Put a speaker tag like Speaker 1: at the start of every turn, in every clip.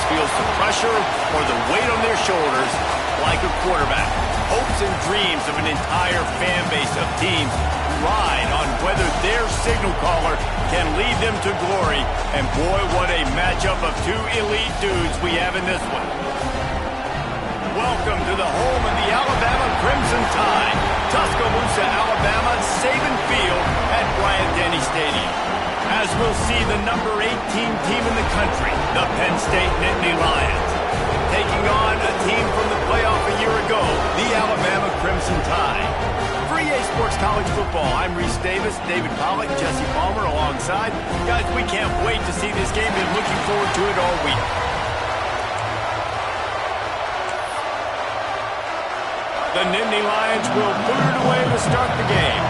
Speaker 1: feels the pressure or the weight on their shoulders like a quarterback. Hopes and dreams of an entire fan base of teams ride on whether their signal caller can lead them to glory. And boy, what a matchup of two elite dudes we have in this one. Welcome to the home of the Alabama Crimson Tide. Tuscaloosa, Alabama, Saban Field at Bryant-Denny Stadium. As we'll see the number 18 team in the country, the Penn State Nittany Lions, taking on a team from the playoff a year ago, the Alabama Crimson Tide. For EA Sports College Football, I'm Reese Davis, David Pollack, Jesse Palmer alongside. Guys, we can't wait to see this game. Been looking forward to it all week. The Nittany Lions will put it away to start the game.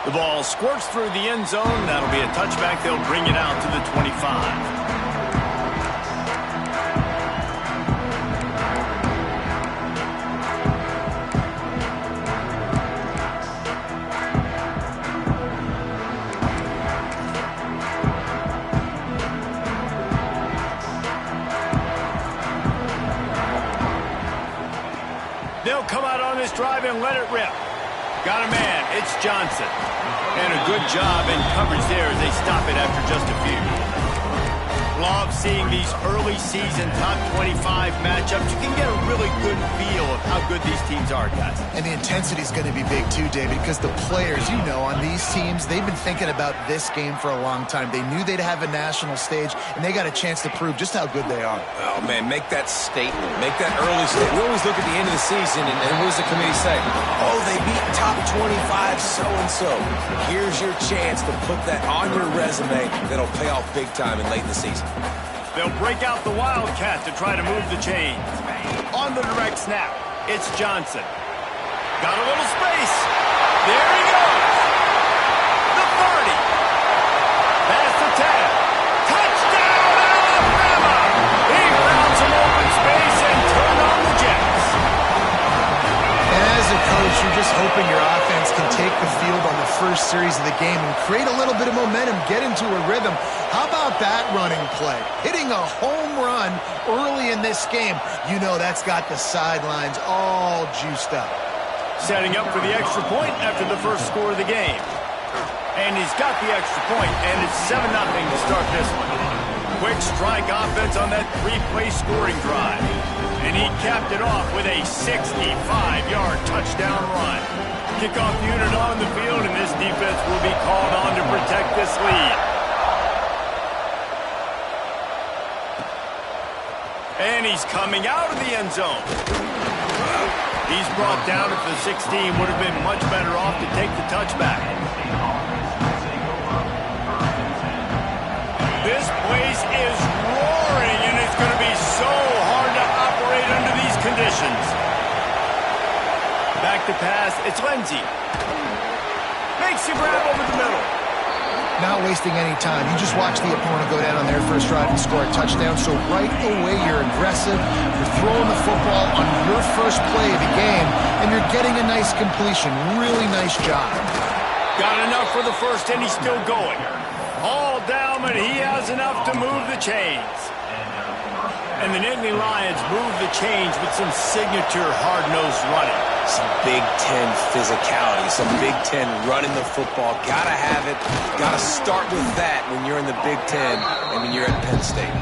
Speaker 1: The ball squirts through the end zone. That'll be a touchback. They'll bring it out to the 25. They'll come out on this drive and let it rip. Got a man. It's Johnson. And a good job in coverage there as they stop it after just a few. Love seeing these early season top 25 matchups. You can get a really good feel of how good these teams are, guys.
Speaker 2: And the intensity is going to be big too, David, because the players, you know, on these teams, they've been thinking about this game for a long time. They knew they'd have a national stage, and they got a chance to prove just how good they are.
Speaker 3: Oh, man, make that statement. Make that early statement. We always look at the end of the season, and what does the committee say? Oh, they beat top 25 so-and-so. Here's your chance to put that on your resume that'll pay off big time in late in the season.
Speaker 1: They'll break out the Wildcat to try to move the chains. On the direct snap, it's Johnson. Got a little space. There he goes. The 30. Past the 10. Touchdown, Alabama! He found some open space and turned on the Jets.
Speaker 2: And as a coach, you're just hoping your offense can take the field on the first series of the game and create a little bit of momentum, get into a rhythm. How about that running play? Hitting a home run early in this game. You know that's got the sidelines all juiced up.
Speaker 1: Setting up for the extra point after the first score of the game. And he's got the extra point, and it's 7-0 to start this one. Quick strike offense on that three-play scoring drive. And he capped it off with a 65-yard touchdown run. Kickoff unit on the field, and this defense will be called on to protect this lead. And he's coming out of the end zone. He's brought down at the 16. Would have been much better off to take the touchback. This place is roaring, and it's going to be so hard to operate under these conditions. Back to pass. It's Lindsey. Makes the grab over the middle.
Speaker 2: Not wasting any time. You just watch the opponent go down on their first drive and score a touchdown. So right away, you're aggressive. You're throwing the football on your first play of the game, and you're getting a nice completion. Really nice job.
Speaker 1: Got enough for the first, and he's still going. All down, but he has enough to move the chains. And the Nittany Lions move the chains with some signature hard-nosed running.
Speaker 3: Some Big Ten physicality, some Big Ten running the football. Gotta have it. Gotta start with that when you're in the Big Ten and when you're at Penn State.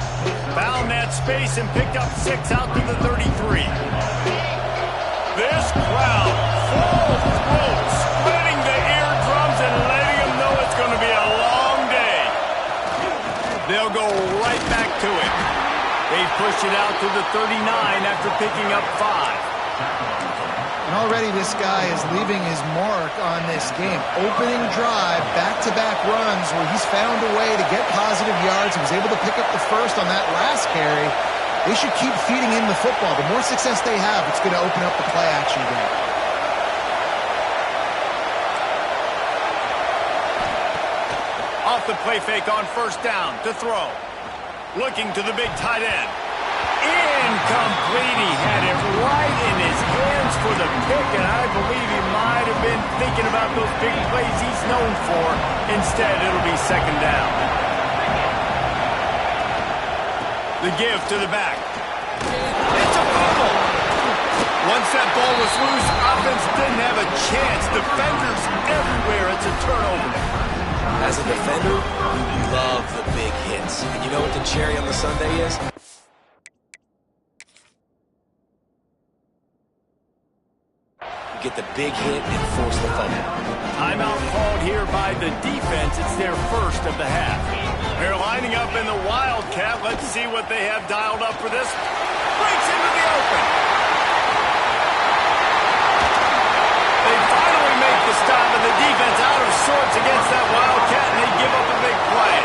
Speaker 1: Found that space and picked up 6 out to the 33. This crowd full throat, splitting the eardrums and letting them know it's going to be a long day. They'll go right back to it. They push it out to the 39 after picking up 5.
Speaker 2: And already this guy is leaving his mark on this game. Opening drive, back-to-back runs where he's found a way to get positive yards. He was able to pick up the first on that last carry. They should keep feeding him the football. The more success they have, it's going to open up the play-action game.
Speaker 1: Off the play fake on first down to throw. Looking to the big tight end. Incomplete. He had it right in his hands for the pick, and I believe he might thinking about those big plays he's known for. Instead, it'll be second down. The give to the back. It's a fumble. Once that ball was loose, offense didn't have a chance. Defenders everywhere. It's a turnover.
Speaker 3: As a defender, you love the big hits. And you know what the cherry on the sundae is? You get the big hit and force the fumble.
Speaker 1: Timeout called here by the defense. It's their first of the half. They're lining up in the Wildcat. Let's see what they have dialed up for this. Breaks into the open. They finally make the stop, and the defense out of sorts against that Wildcat, and they give up a big play.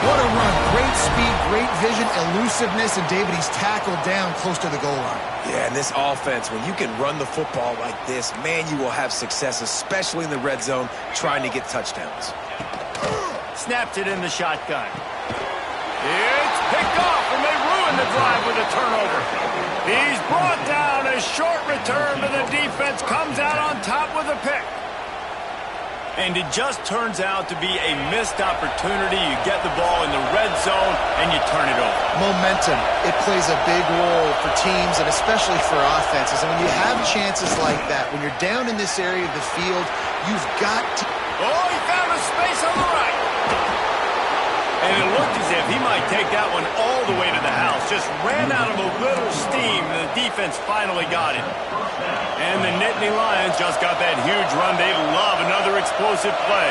Speaker 2: What a run. Great speed, great vision, elusiveness, and David, he's tackled down close to the goal line.
Speaker 3: Yeah, and this offense, when you can run the football like this, man, you will have success, especially in the red zone, trying to get touchdowns.
Speaker 1: Snapped it in the shotgun. It's picked off, and they ruin the drive with a turnover. He's brought down. A short return, but the defense comes out on top with a pick. And it just turns out to be a missed opportunity. You get the ball in the red zone, and you turn it over.
Speaker 2: Momentum. It plays a big role for teams and especially for offenses. And when you have chances like that, when you're down in this area of the field, you've got to...
Speaker 1: Oh, he found a space on the right. And it looked as if he might take that one all the way to the house. Just ran out of a little steam, and the defense finally got it. And the Nittany Lions just got that huge run. They love another explosive play.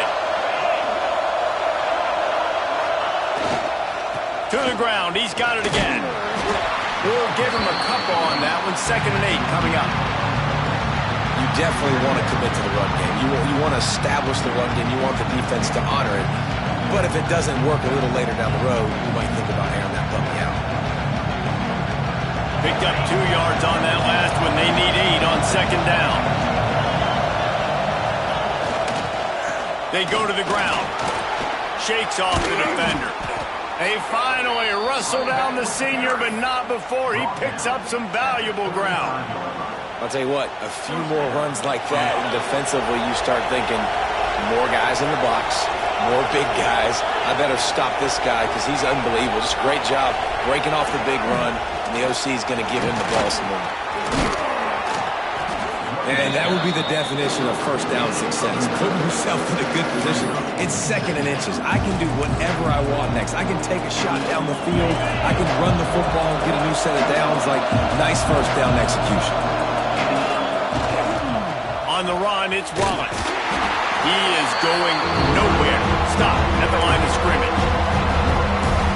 Speaker 1: To the ground. He's got it again. We'll give him a couple on that one. 2nd and 8 coming up.
Speaker 3: You definitely want to commit to the run game. You want to establish the run game. You want the defense to honor it. But if it doesn't work a little later down the road, you might think about airing that puppy out.
Speaker 1: Picked up 2 yards on that last one. They need 8 on 2nd down. They go to the ground. Shakes off the defender. They finally wrestle down the senior, but not before he picks up some valuable ground.
Speaker 3: I'll tell you what, a few more runs like that, and defensively you start thinking, more guys in the box, more big guys. I better stop this guy because he's unbelievable. Just great job breaking off the big run, and the OC is going to give him the ball some more. And that would be the definition of first down success. Putting yourself in a good position. It's 2nd and inches. I can do whatever I want next. I can take a shot down the field. I can run the football and get a new set of downs. Like, nice first down execution.
Speaker 1: On the run, it's Wallace. He is going nowhere. Stop at the line of scrimmage.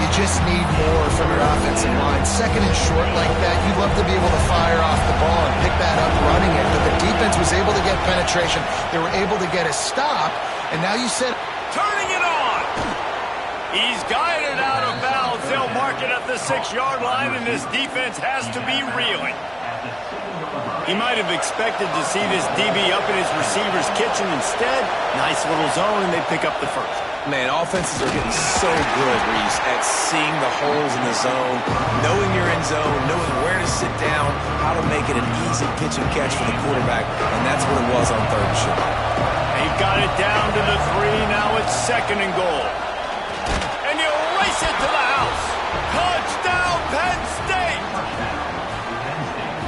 Speaker 2: You just need more from your offensive line. 2nd and short like that, you'd love to be able to fire off the ball and pick that up running it. But the defense was able to get penetration. They were able to get a stop. And now you said...
Speaker 1: Turning it on. He's guided out of bounds. They'll mark it at the 6-yard line, and this defense has to be reeling. He might have expected to see this DB up in his receiver's kitchen. Instead, nice little zone, and they pick up the first.
Speaker 3: Man, offenses are getting so good, Reese, at seeing the holes in the zone, knowing you're in zone, knowing where to sit down, how to make it an easy pitch and catch for the quarterback, and that's what it was on 3rd and short.
Speaker 1: They've got it down to the 3. Now it's 2nd and goal. And you race it to the house. Touchdown, Penn State!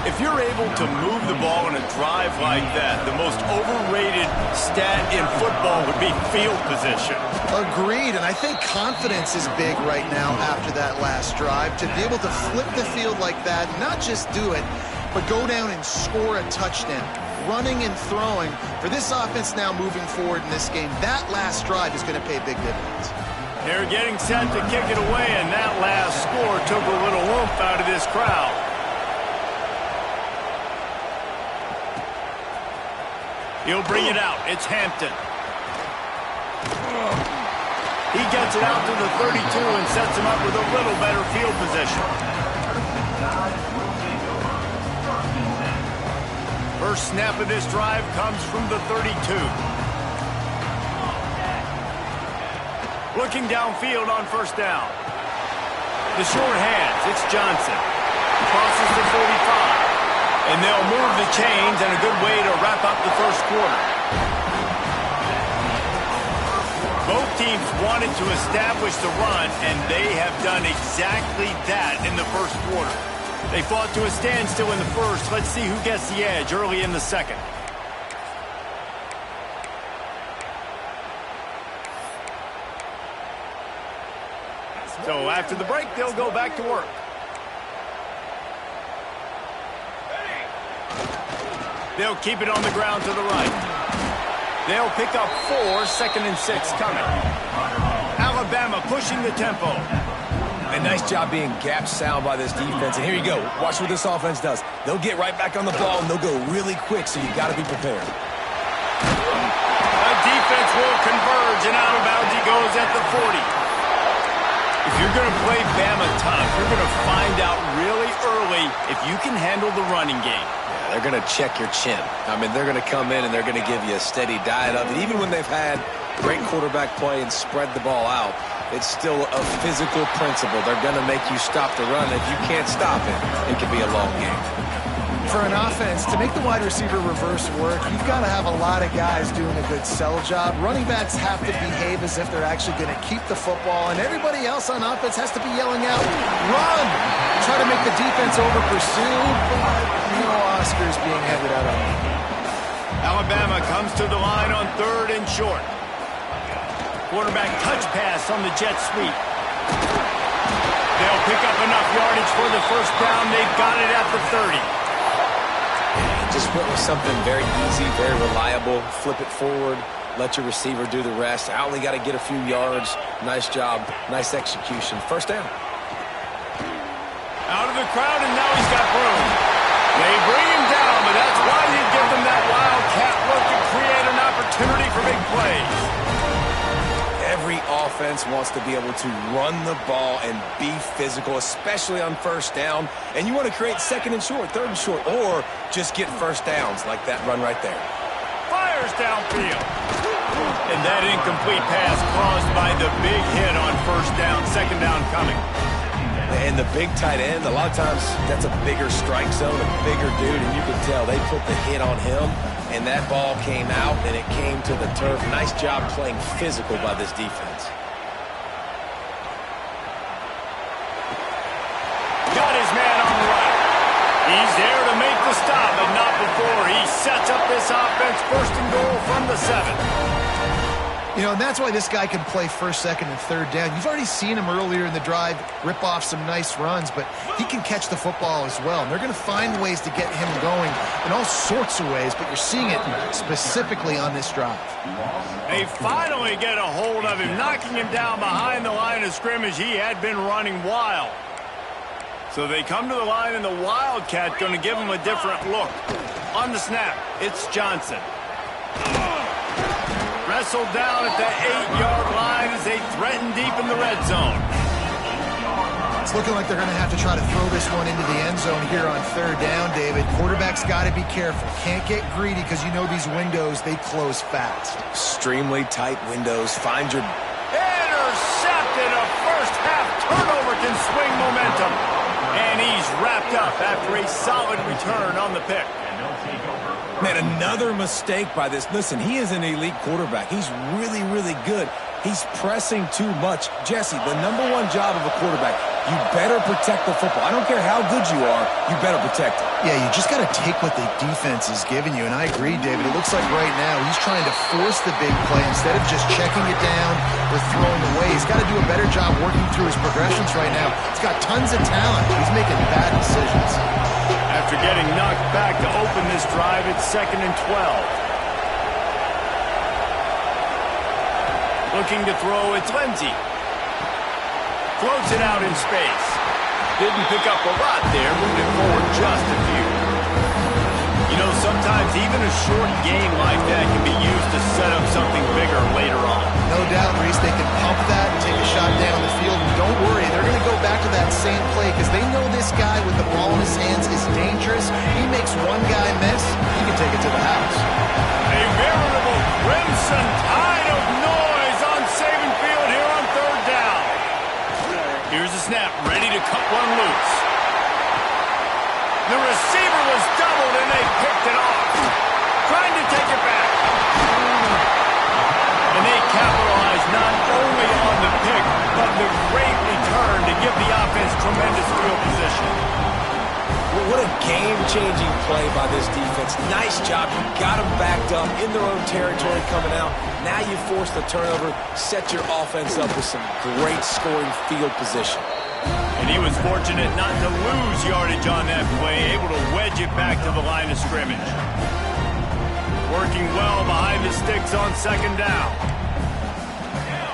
Speaker 1: If you're able to move the ball in a drive like that, the most overrated stat in football would be field position.
Speaker 2: Agreed, and I think confidence is big right now after that last drive. To be able to flip the field like that, not just do it, but go down and score a touchdown. Running and throwing. For this offense now moving forward in this game, that last drive is going to pay big dividends.
Speaker 1: They're getting set to kick it away, and that last score took a little oomph out of this crowd. He'll bring it out. It's Hampton. He gets it out to the 32 and sets him up with a little better field position. First snap of this drive comes from the 32. Looking downfield on 1st down. The short hands. It's Johnson. Crosses the 45. And they'll move the chains, and a good way to wrap up the first quarter. Both teams wanted to establish the run, and they have done exactly that in the first quarter. They fought to a standstill in the first. Let's see who gets the edge early in the second. So after the break, they'll go back to work. They'll keep it on the ground to the right. They'll pick up 4, 2nd and 6 coming. Alabama pushing the tempo.
Speaker 3: A nice job being gap sound by this defense. And here you go. Watch what this offense does. They'll get right back on the ball, and they'll go really quick, so you got to be prepared.
Speaker 1: The defense will converge, and out of bounds he goes at the 40. If you're going to play Bama tough, you're going to find out really early if you can handle the running game.
Speaker 3: Yeah, they're going to check your chin. I mean, they're going to come in and they're going to give you a steady diet of it. Even when they've had great quarterback play and spread the ball out, it's still a physical principle. They're going to make you stop the run. If you can't stop it, it could be a long game.
Speaker 2: For an offense, to make the wide receiver reverse work, you've got to have a lot of guys doing a good sell job. Running backs have to behave as if they're actually going to keep the football, and everybody else on offense has to be yelling out, run! Try to make the defense over-pursue, but no Oscars being handed out on them.
Speaker 1: Alabama comes to the line on 3rd and short. Quarterback touch pass on the jet sweep. They'll pick up enough yardage for the first down. They've got it at the 30.
Speaker 3: Just went with something very easy, very reliable. Flip it forward, let your receiver do the rest. I only got to get a few yards. Nice job, nice execution. First down.
Speaker 1: Out of the crowd, and now he's got room. They bring him down, but that's why you give them that wildcat look to create an opportunity for big plays.
Speaker 3: Every offense wants to be able to run the ball and be physical, especially on first down. And you want to create 2nd and short, 3rd and short, or just get first downs like that run right there.
Speaker 1: Fires downfield. And that incomplete pass caused by the big hit on first down, 2nd down coming.
Speaker 3: And the big tight end, a lot of times that's a bigger strike zone, a bigger dude, and you can tell they put the hit on him, and that ball came out, and it came to the turf. Nice job playing physical by this defense.
Speaker 1: Got his man on the right. He's there to make the stop, but not before. He sets up this offense 1st and goal from the 7.
Speaker 2: You know, and that's why this guy can play 1st, 2nd, and 3rd down. You've already seen him earlier in the drive rip off some nice runs, but he can catch the football as well. And they're going to find ways to get him going in all sorts of ways, but you're seeing it specifically on this drive.
Speaker 1: They finally get a hold of him, knocking him down behind the line of scrimmage. He had been running wild. So they come to the line, and the Wildcat going to give him a different look. On the snap, it's Johnson. Wrestled down at the 8-yard line as they threaten deep in the red zone.
Speaker 2: It's looking like they're going to have to try to throw this one into the end zone here on 3rd down, David. Quarterback's got to be careful. Can't get greedy because you know these windows, they close fast.
Speaker 3: Extremely tight windows. Find your...
Speaker 1: Intercepted. A first-half turnover can swing momentum. And he's wrapped up after a solid return on the pick.
Speaker 3: Man, another mistake by this. Listen, he is an elite quarterback. He's really, really good. He's pressing too much. Jesse, the #1 job of a quarterback, you better protect the football. I don't care how good you are, you better protect it.
Speaker 2: Yeah, you just got to take what the defense is giving you. And I agree, David. It looks like right now he's trying to force the big play instead of just checking it down or throwing away. He's got to do a better job working through his progressions right now. He's got tons of talent. He's making bad decisions.
Speaker 1: After getting knocked back to open this drive, it's 2nd and 12. Looking to throw, it's Lindsey. Floats it out in space. Didn't pick up a lot there, moving forward just a few. You know, sometimes even a short game like that can be used to set up something bigger later on.
Speaker 2: No doubt, Reese, they can pump that and take a shot down the field. And don't worry, they're going to go back to that same play because they know this guy with the ball in his hands is dangerous. He makes one guy miss, he can take it to the house.
Speaker 1: A veritable crimson tide of noise on Saban Field here on 3rd down. Here's the snap, ready to cut one loose. The receiver was doubled and they picked it off. Trying to take it back. give the offense tremendous field position.
Speaker 3: What a game-changing play by this defense. Nice job. You got them backed up in their own territory coming out. Now you force the turnover, set your offense up with some great scoring field position.
Speaker 1: And he was fortunate not to lose yardage on that play, able to wedge it back to the line of scrimmage. Working well behind the sticks on second down.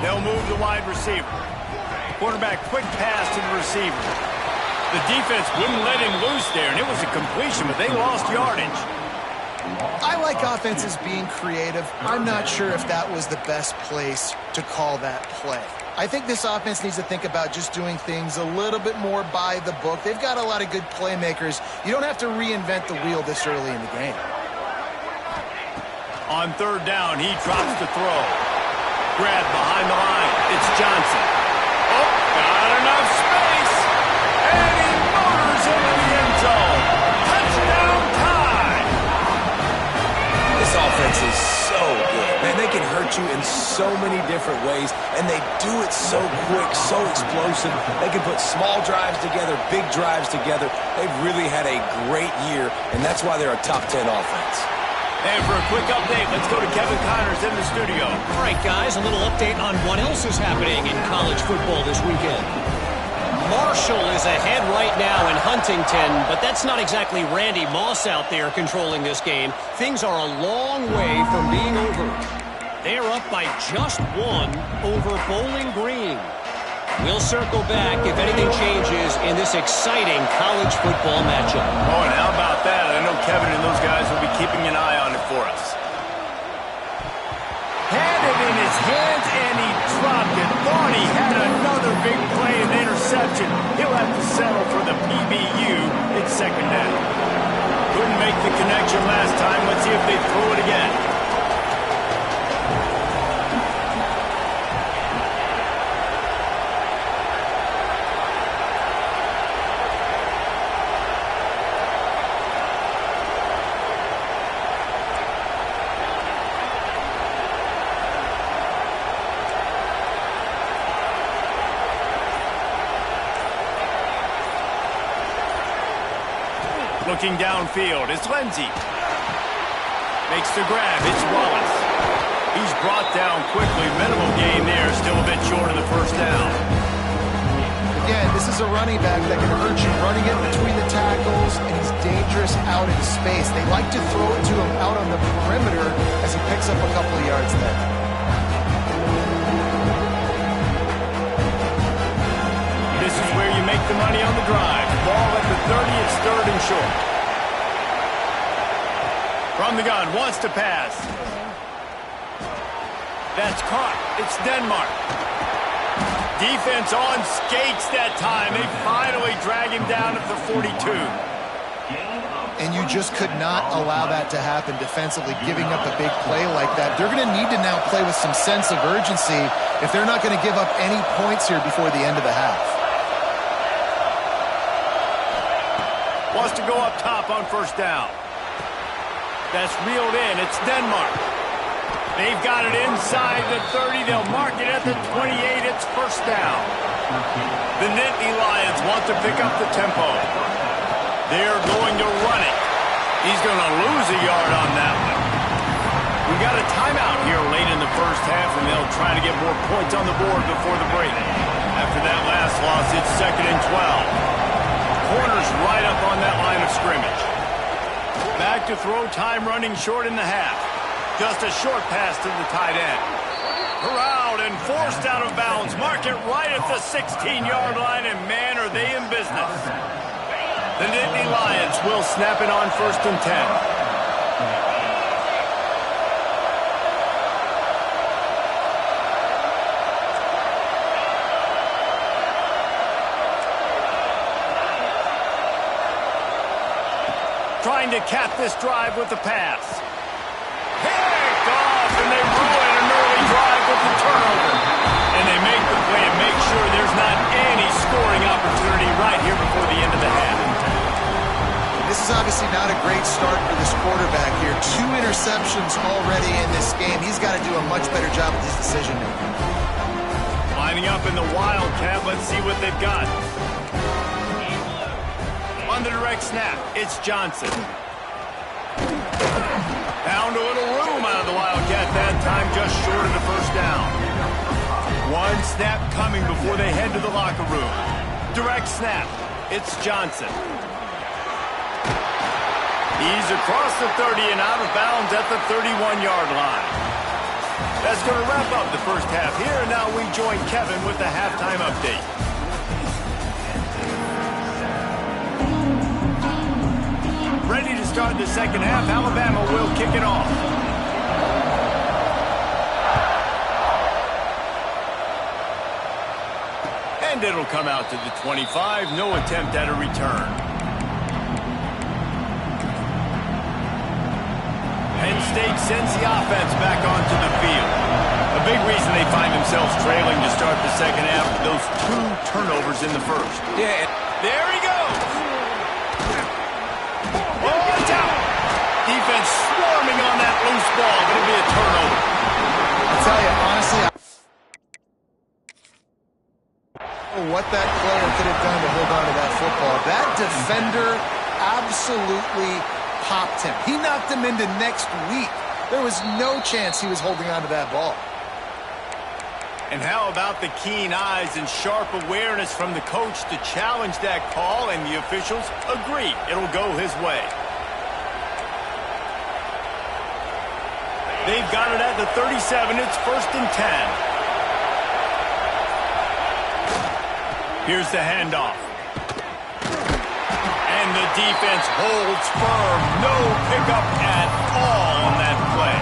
Speaker 1: They'll move the wide receiver. Quarterback quick pass to the receiver. The defense wouldn't let him loose there, and it was a completion, but they lost yardage.
Speaker 2: I like offenses being creative. I'm not sure if that was the best place to call that play. I think this offense needs to think about just doing things a little bit more by the book. They've got a lot of good playmakers. You don't have to reinvent the wheel this early in the game.
Speaker 1: On third down, he drops the throw. Grab behind the line. It's Johnson. Oh, got enough space. And he motors into the end zone. Touchdown time.
Speaker 3: This offense is so good. Man, they can hurt you in so many different ways, and they do it so quick, so explosive. They can put small drives together, big drives together. They've really had a great year, and that's why they're a top 10 offense.
Speaker 1: And for a quick update, let's go to Kevin Connors in the studio.
Speaker 4: All right, guys, a little update on what else is happening in college football this weekend. Marshall is ahead right now in Huntington, but that's not exactly Randy Moss out there controlling this game. Things are a long way from being over. They are up by just one over Bowling Green. We'll circle back if anything changes in this exciting college football matchup.
Speaker 1: Oh, and how about that? I know Kevin and those guys will be keeping an eye on it for us. Had it in his hands, and he dropped it. Thought he had another big play and interception. He'll have to settle for the PBU. It's second down. Couldn't make the connection last time. Let's see if they throw it again. Looking downfield, it's Lindsey. Makes the grab, it's Wallace. He's brought down quickly. Minimal gain there, still a bit short of the first down.
Speaker 2: Again, this is a running back that can hurt you running it between the tackles, and he's dangerous out in space. They like to throw it to him out on the perimeter as he picks up a couple of yards there.
Speaker 1: This is where you make the money on the drive. Ball at the 30, it's third and short. From the gun, wants to pass. That's caught. It's Denmark. Defense on skates that time. They finally drag him down at the 42.
Speaker 2: And you just could not allow that to happen defensively, giving up a big play like that. They're going to need to now play with some sense of urgency if they're not going to give up any points here before the end of the half.
Speaker 1: Wants to go up top on first down. That's reeled in. It's Denmark. They've got it inside the 30. They'll mark it at the 28. It's first down. The Nittany Lions want to pick up the tempo. They're going to run it. He's going to lose a yard on that one. We got a timeout here late in the first half, and they'll try to get more points on the board before the break. After that last loss, it's second and 12. Corners right up on that line of scrimmage. Back to throw, time running short in the half. Just a short pass to the tight end. Corralled and forced out of bounds. Mark it right at the 16-yard line, and man, are they in business. The Nittany Lions will snap it on first and 10. Trying to cap this drive with the pass. Picked off, and they ruin an early drive with the turnover. And they make the play and make sure there's not any scoring opportunity right here before the end of the half.
Speaker 2: This is obviously not a great start for this quarterback here. 2 interceptions already in this game. He's got to do a much better job with his decision-making.
Speaker 1: Lining up in the Wildcat. Let's see what they've got. On the direct snap, it's Johnson. Found a little room out of the Wildcat that time, just short of the first down. One snap coming before they head to the locker room. Direct snap, it's Johnson. He's across the 30 and out of bounds at the 31-yard line. That's going to wrap up the first half here, and now we join Kevin with the halftime update. Ready to start the second half. Alabama will kick it off. And it'll come out to the 25. No attempt at a return. Penn State sends the offense back onto the field. A big reason they find themselves trailing to start the second half with those 2 turnovers in the first.
Speaker 3: Yeah.
Speaker 1: There he goes. Oh, watch out. Defense swarming on that loose ball. It'll be a turnover.
Speaker 2: I'll tell you, honestly, what that player could have done to hold on to that football. That defender absolutely popped him. He knocked him into next week. There was no chance he was holding on to that ball.
Speaker 1: And how about the keen eyes and sharp awareness from the coach to challenge that call, and the officials agree it'll go his way. They've got it at the 37. It's 1st and 10. Here's the handoff. And the defense holds firm. No pickup at all on that play.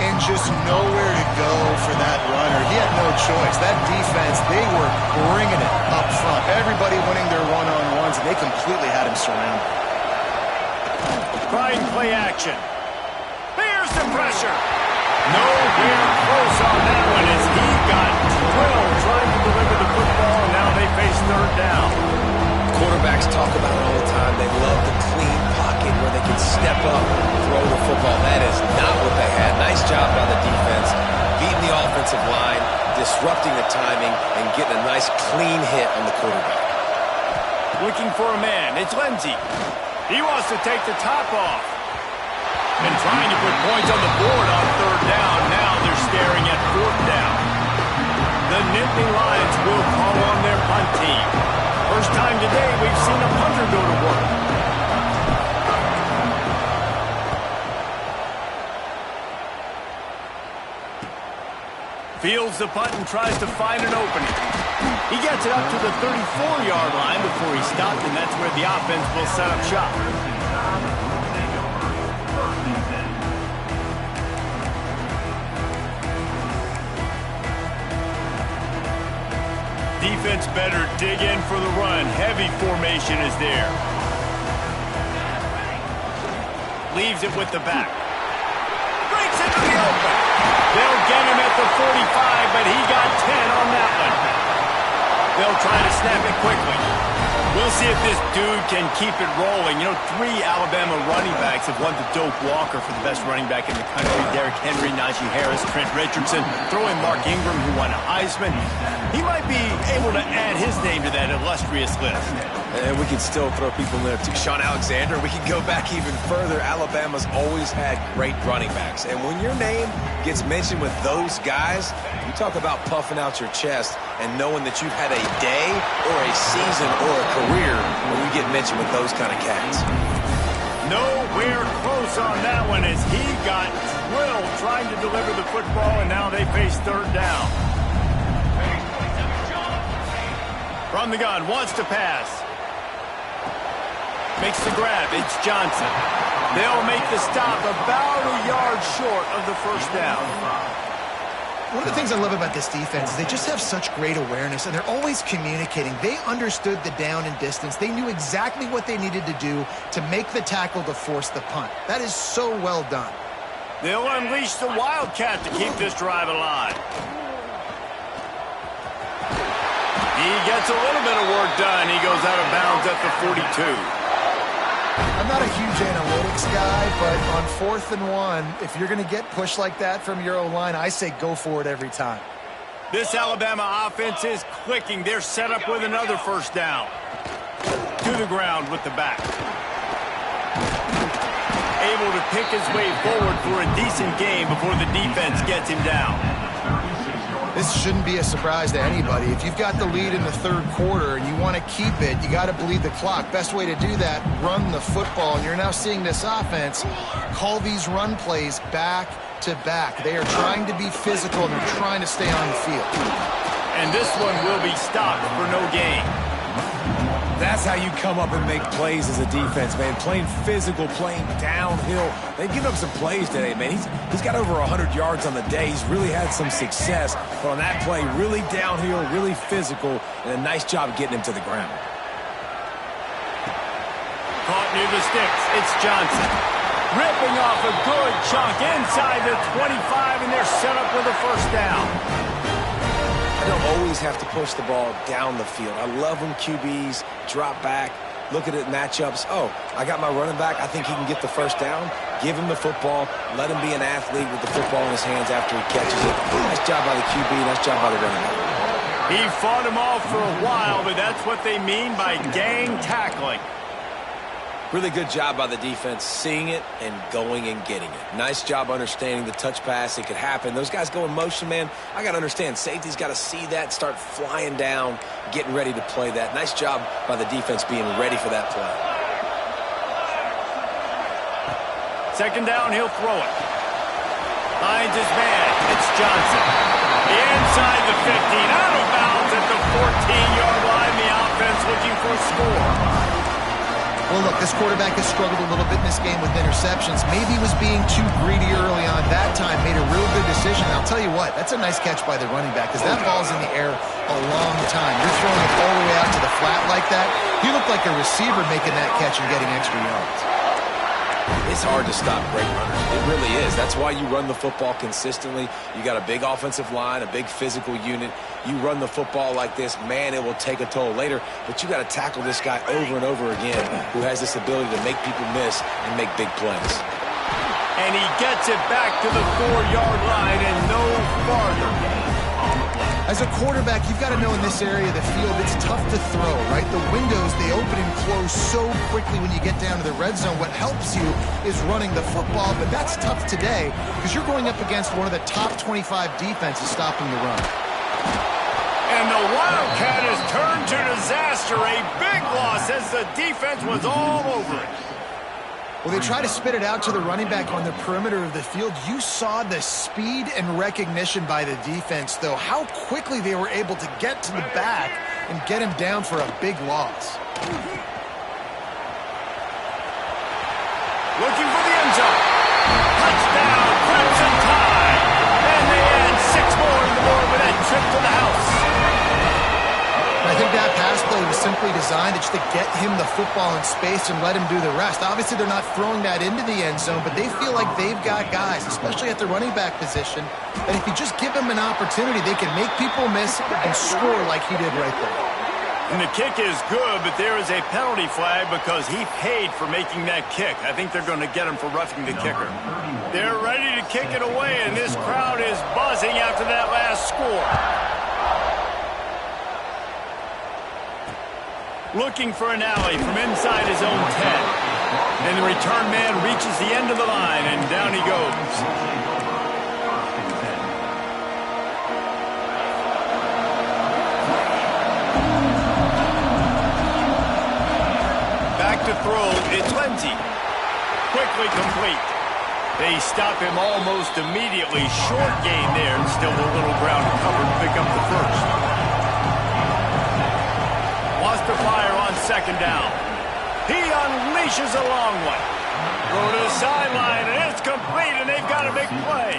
Speaker 2: And just nowhere to go for that runner. He had no choice. That defense, they were bringing it up front. Everybody winning their one-on-ones, and they completely had him surrounded.
Speaker 1: Trying play action. Here's the pressure. Nowhere close on that one as he got drilled trying to deliver the football, and now they face 3rd down.
Speaker 3: Quarterbacks talk about it all the time. They love the clean pocket where they can step up, throw the football. That is not what they had. Nice job by the defense, beating the offensive line, disrupting the timing, and getting a nice clean hit on the quarterback.
Speaker 1: Looking for a man. It's Lindsey. He wants to take the top off. And trying to put points on the board on 3rd down. Now they're staring at 4th down. The Nittany Lions will call on their punt team. First time today we've seen a punter go to work. Fields the punt and tries to find an opening. He gets it up to the 34-yard line before he stopped, and that's where the offense will set up shop. Defense better dig in for the run. Heavy formation is there. Leaves it with the back. Breaks into the open. They'll get him at the 45, but he got 10 on that one. They'll try to snap it quickly. We'll see if this dude can keep it rolling. You know, 3 Alabama running backs have won the Doak Walker for the best running back in the country. Derrick Henry, Najee Harris, Trent Richardson. Throw in Mark Ingram, who won a Heisman. He might be able to add his name to that illustrious list.
Speaker 3: And we can still throw people in there too. Sean Alexander, we can go back even further. Alabama's always had great running backs. And when your name gets mentioned with those guys, you talk about puffing out your chest and knowing that you've had a day or a season or a career when you get mentioned with those kind of cats.
Speaker 1: Nowhere close on that one as he got drilled trying to deliver the football, and now they face 3rd down. From the gun, wants to pass. Makes the grab. It's Johnson. They'll make the stop about a yard short of the 1st down.
Speaker 2: One of the things I love about this defense is they just have such great awareness, and they're always communicating. They understood the down and distance. They knew exactly what they needed to do to make the tackle to force the punt. That is so well done.
Speaker 1: They'll unleash the Wildcat to keep this drive alive. He gets a little bit of work done. He goes out of bounds at the 42.
Speaker 2: I'm not a huge analytics guy, but on 4th and 1, if you're going to get pushed like that from your O-line, I say go for it every time.
Speaker 1: This Alabama offense is clicking. They're set up with another first down. To the ground with the back. Able to pick his way forward for a decent game before the defense gets him down.
Speaker 2: This shouldn't be a surprise to anybody. If you've got the lead in the third quarter and you want to keep it, you got to bleed the clock. Best way to do that, run the football. And you're now seeing this offense call these run plays back to back. They are trying to be physical and they're trying to stay on the field.
Speaker 1: And this one will be stopped for no gain.
Speaker 3: That's how you come up and make plays as a defense, man. Playing physical, playing downhill. They've given up some plays today, man. He's got over 100 yards on the day. He's really had some success. But on that play, really downhill, really physical, and a nice job getting him to the ground.
Speaker 1: Caught near the sticks. It's Johnson. Ripping off a good chunk inside the 25, and they're set up with a first down.
Speaker 3: I don't always have to push the ball down the field. I love when QBs drop back, look at it matchups. Oh, I got my running back. I think he can get the first down. Give him the football. Let him be an athlete with the football in his hands after he catches it. Nice job by the QB. Nice job by the running back.
Speaker 1: He fought him off for a while, but that's what they mean by gang tackling.
Speaker 3: Really good job by the defense seeing it and going and getting it. Nice job understanding the touch pass. It could happen. Those guys go in motion, man. I got to understand. Safety's got to see that, start flying down, getting ready to play that. Nice job by the defense being ready for that play.
Speaker 1: Second down, he'll throw it. Finds his man. It's Johnson. Inside the 15, out of bounds at the 14-yard line. The offense looking for a score.
Speaker 2: Well, look, this quarterback has struggled a little bit in this game with interceptions. Maybe he was being too greedy early on. That time made a real good decision. I'll tell you what, that's a nice catch by the running back because that ball's in the air a long time. You're throwing it all the way out to the flat like that. You look like a receiver making that catch and getting extra yards.
Speaker 3: It's hard to stop great runners. It really is. That's why you run the football consistently. You got a big offensive line, a big physical unit. You run the football like this, man, it will take a toll later. But you got to tackle this guy over and over again who has this ability to make people miss and make big plays.
Speaker 1: And he gets it back to the 4-yard line and no farther.
Speaker 2: As a quarterback, you've got to know in this area of the field, it's tough to throw, right? The windows, they open and close so quickly when you get down to the red zone. What helps you is running the football, but that's tough today because you're going up against one of the top 25 defenses stopping the run.
Speaker 1: And the Wildcat has turned to disaster. A big loss as the defense was all over it.
Speaker 2: Well, they try to spit it out to the running back on the perimeter of the field. You saw the speed and recognition by the defense, though, how quickly they were able to get to the back and get him down for a big loss.
Speaker 1: Looking for the end zone. Touchdown, Crimson Tide. And they add 6 more on the board with that trip to the house.
Speaker 2: I think that pass play was simply designed just to get him the football in space and let him do the rest. Obviously, they're not throwing that into the end zone, but they feel like they've got guys, especially at the running back position, that if you just give them an opportunity, they can make people miss and score like he did right there.
Speaker 1: And the kick is good, but there is a penalty flag because he paid for making that kick. I think they're going to get him for roughing the kicker. They're ready to kick it away, and this crowd is buzzing after that last score. Looking for an alley from inside his own 10. And the return man reaches the end of the line, and down he goes. Back to throw, it's Lindsey. Quickly complete. They stop him almost immediately. Short gain there, and still a little ground to cover to pick up the first. Wants to fire on second down. He unleashes a long one. Go to the sideline, and it's complete, and they've got a big play.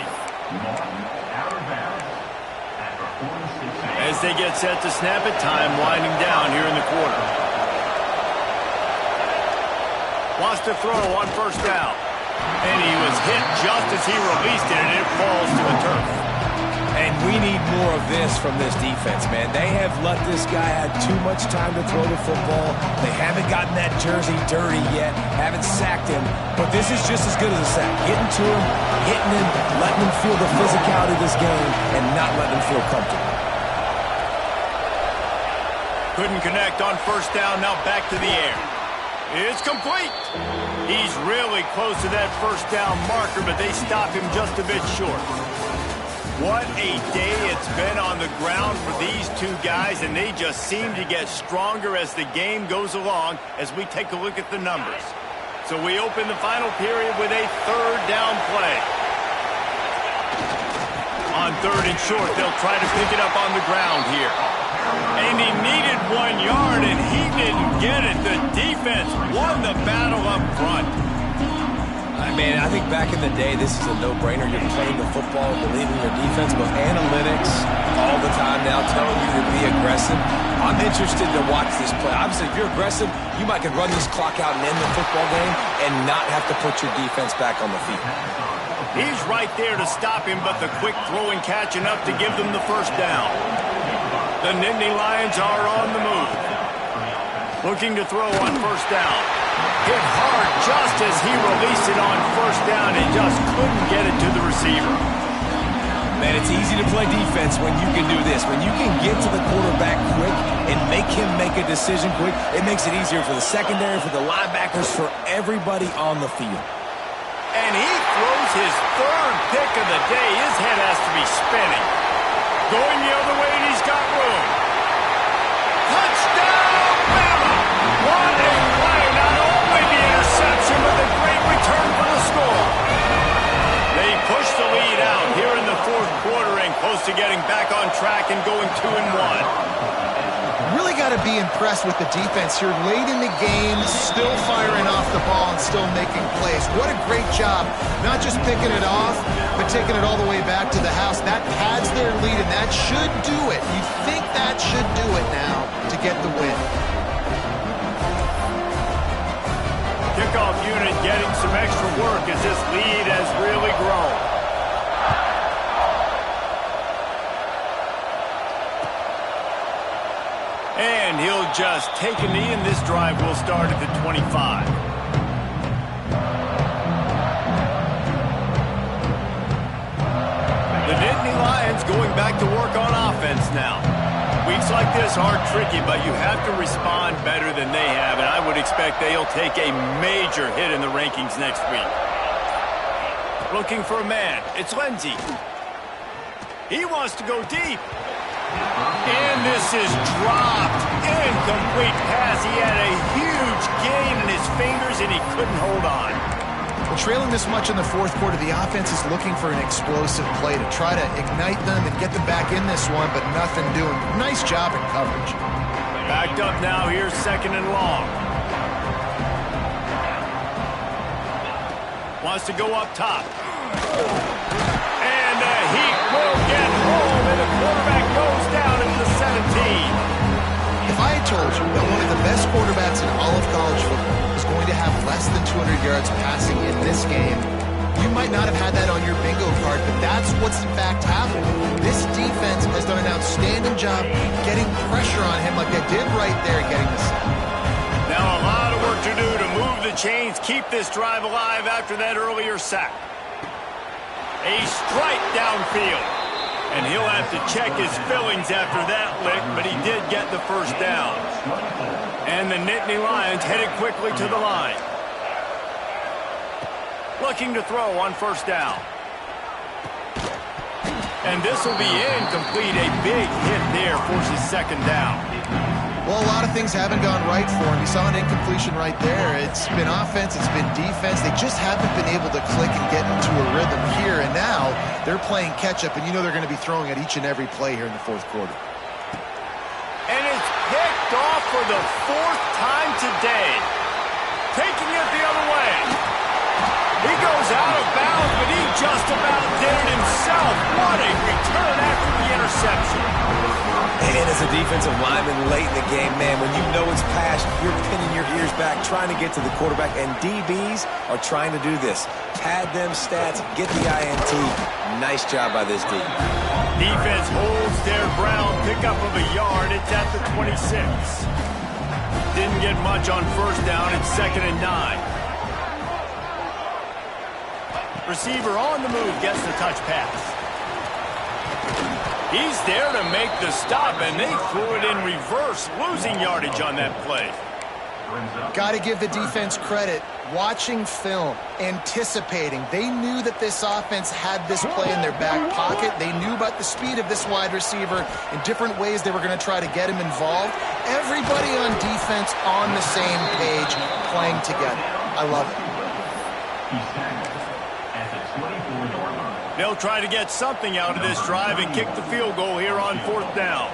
Speaker 1: As they get set to snap it, time winding down here in the quarter. Wants to throw on first down. And he was hit just as he released it, and it falls to the turf.
Speaker 3: And we need more of this from this defense, man. They have let this guy have too much time to throw the football. They haven't gotten that jersey dirty yet, haven't sacked him. But this is just as good as a sack. Getting to him, hitting him, letting him feel the physicality of this game, and not letting him feel comfortable.
Speaker 1: Couldn't connect on first down. Now back to the air. It's complete. He's really close to that first down marker, but they stop him just a bit short. What a day it's been on the ground for these two guys, and they just seem to get stronger as the game goes along as we take a look at the numbers. So we open the final period with a third down play. On third and short, they'll try to pick it up on the ground here. And he needed 1 yard, and he didn't get it. The defense won the battle up front.
Speaker 3: Man, I think back in the day, this is a no-brainer. You're playing the football, believing your defense, but analytics all the time now telling you to be aggressive. I'm interested to watch this play. Obviously, if you're aggressive, you might could run this clock out and end the football game and not have to put your defense back on the field.
Speaker 1: He's right there to stop him, but the quick throw and catch enough to give them the first down. The Nittany Lions are on the move. Looking to throw on first down. Hit hard just as he released it on first down and just couldn't get it to the receiver.
Speaker 3: Man, it's easy to play defense when you can do this. When you can get to the quarterback quick and make him make a decision quick, it makes it easier for the secondary, for the linebackers, for everybody on the field.
Speaker 1: And he throws his third pick of the day. His head has to be spinning. Going the other way, and he's got room. Touchdown, Bama! What a play! Not only the interception, but the great return for the score. They push the lead out here in the fourth quarter and close to getting back on track and going 2-1.
Speaker 2: Really got to be impressed with the defense here late in the game, still firing off the ball and still making plays. What a great job, not just picking it off, but taking it all the way back to the house. That pads their lead, and that should do it. You think that should do it now to get the win.
Speaker 1: Kickoff unit getting some extra work as this lead has really grown. And he'll just take a knee, and this drive will start at the 25. The Nittany Lions going back to work on offense now. Weeks like this are tricky, but you have to respond better than they have, and I would expect they'll take a major hit in the rankings next week. Looking for a man. It's Lindsey. He wants to go deep. And this is dropped. Incomplete pass. He had a huge gain in his fingers, and he couldn't hold on.
Speaker 2: Well, trailing this much in the fourth quarter, the offense is looking for an explosive play to try to ignite them and get them back in this one, but nothing doing. Nice job in coverage.
Speaker 1: Backed up now. Here's second and long. Wants to go up top. And he will get home, and the quarterback goes down at the 17.
Speaker 2: If I had told you that one of the best quarterbacks in all of college football was going to have less than 200 yards passing in this game, you might not have had that on your bingo card, but that's what's in fact happened. This defense has done an outstanding job getting pressure on him like they did right there, getting the sack.
Speaker 1: Now a lot of work to do to move the chains, keep this drive alive after that earlier sack. A strike downfield. And he'll have to check his fillings after that lick, but he did get the first down. And the Nittany Lions headed quickly to the line. Looking to throw on first down. And this will be incomplete. A big hit there forces second down.
Speaker 2: Well, a lot of things haven't gone right for him. You saw an incompletion right there. It's been offense, it's been defense. They just haven't been able to click and get into a rhythm here. And now they're playing catch-up, and you know they're going to be throwing at each and every play here in the fourth quarter.
Speaker 1: And it's picked off for the fourth time today. Taking it the other way. He goes out of bounds, but he just about did it himself. What a return after the interception.
Speaker 3: And as a defensive lineman late in the game, man, when you know it's past, you're pinning your ears back, trying to get to the quarterback, and DBs are trying to do this. Pad them stats, get the INT. Nice job by this D.
Speaker 1: Defense holds their ground, pickup of a yard. It's at the 26. Didn't get much on first down. It's 2nd and 9. Receiver on the move, gets the touch pass. He's there to make the stop, and they threw it in reverse, losing yardage on that play.
Speaker 2: Got to give the defense credit. Watching film, anticipating. They knew that this offense had this play in their back pocket. They knew about the speed of this wide receiver in different ways they were going to try to get him involved. Everybody on defense on the same page, playing together. I love it.
Speaker 1: They'll try to get something out of this drive and kick the field goal here on 4th down.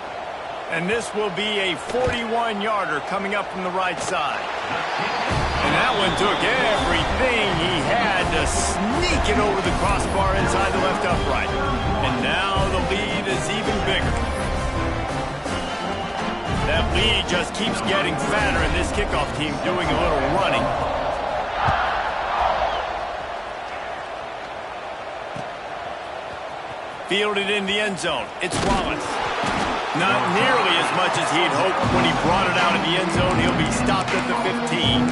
Speaker 1: And this will be a 41-yarder coming up from the right side. And that one took everything he had to sneak it over the crossbar inside the left upright. And now the lead is even bigger. That lead just keeps getting fatter, and this kickoff team doing a little running. Fielded in the end zone. It's Wallace. Not nearly as much as he'd hoped when he brought it out of the end zone. He'll be stopped at the 15.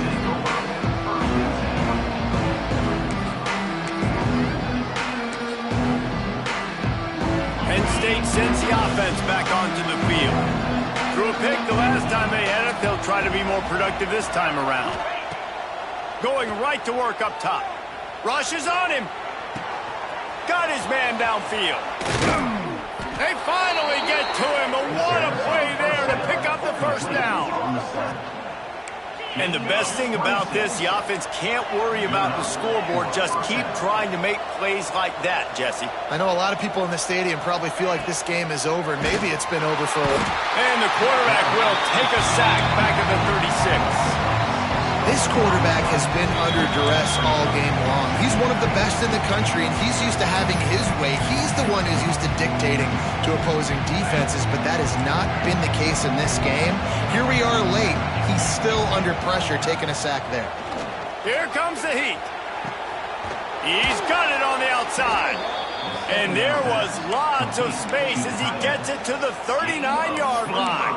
Speaker 1: Penn State sends the offense back onto the field. Threw a pick the last time they had it. They'll try to be more productive this time around. Going right to work up top. Rushes on him. Got his man downfield. They finally get to him, but what a play there to pick up the first down. And the best thing about this, the offense can't worry about the scoreboard. Just keep trying to make plays like that, Jesse.
Speaker 2: I know a lot of people in the stadium probably feel like this game is over. Maybe it's been over for a while.
Speaker 1: And the quarterback will take a sack back at the 36.
Speaker 2: This quarterback has been under duress all game long. He's one of the best in the country, and he's used to having his way. He's the one who's used to dictating to opposing defenses, but that has not been the case in this game. Here we are late. He's still under pressure, taking a sack there.
Speaker 1: Here comes the heat. He's got it on the outside. And there was lots of space as he gets it to the 39-yard line.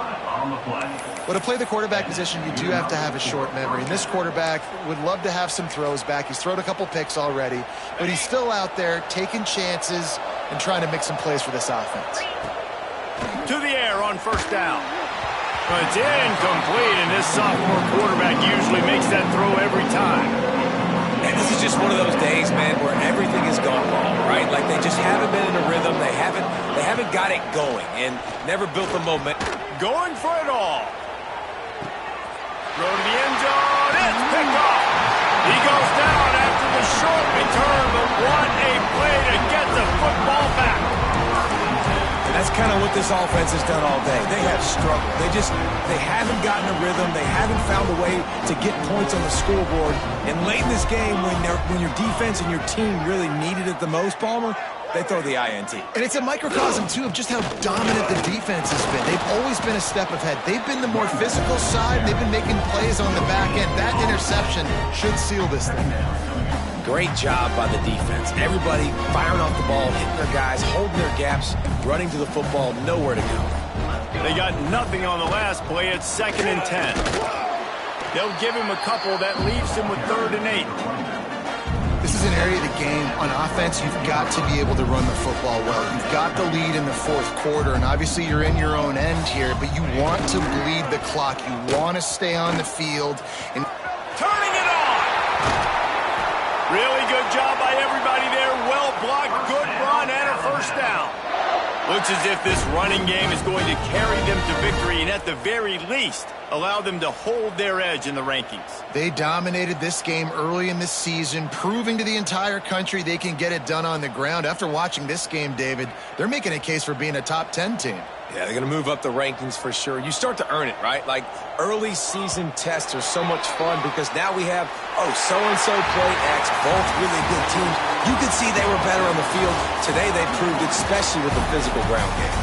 Speaker 2: Well, to play the quarterback position, you do have to have a short memory. And this quarterback would love to have some throws back. He's thrown a couple picks already, but he's still out there taking chances and trying to make some plays for this offense.
Speaker 1: To the air on 1st down. But it's incomplete, and this sophomore quarterback usually makes that throw every time.
Speaker 3: And this is just one of those days, man, where everything has gone wrong, right? Like they just haven't been in a rhythm. They haven't got it going and never built the momentum.
Speaker 1: Going for it all. Throw to the end zone. It's picked off. He goes down after the short return, but what a play to get the football back.
Speaker 3: And that's kind of what this offense has done all day. They have struggled. They haven't gotten a rhythm. They haven't found a way to get points on the scoreboard. And late in this game, when your defense and your team really needed it the most, Palmer, they throw the INT.
Speaker 2: And it's a microcosm, too, of just how dominant the defense has been. They've always been a step ahead. They've been the more physical side. They've been making plays on the back end. That interception should seal this thing.
Speaker 3: Great job by the defense. Everybody firing off the ball, hitting their guys, holding their gaps, running to the football, nowhere to go.
Speaker 1: They got nothing on the last play. It's 2nd and 10. They'll give him a couple. That leaves him with 3rd and 8.
Speaker 2: This is an area of the game. On offense, you've got to be able to run the football well. You've got the lead in the 4th quarter, and obviously you're in your own end here, but you want to bleed the clock. You want to stay on the field. And
Speaker 1: turning it on! Really good job by everybody there. Well blocked, good run, and a 1st down. Looks as if this running game is going to carry them to victory and at the very least allow them to hold their edge in the rankings.
Speaker 2: They dominated this game early in the season, proving to the entire country they can get it done on the ground. After watching this game, David, they're making a case for being a top 10 team.
Speaker 3: Yeah, they're going to move up the rankings for sure. You start to earn it, right? Like early season tests are so much fun because now we have, so-and-so played X, both really good teams. You could see they were better on the field. Today they proved it, especially with the physical ground game.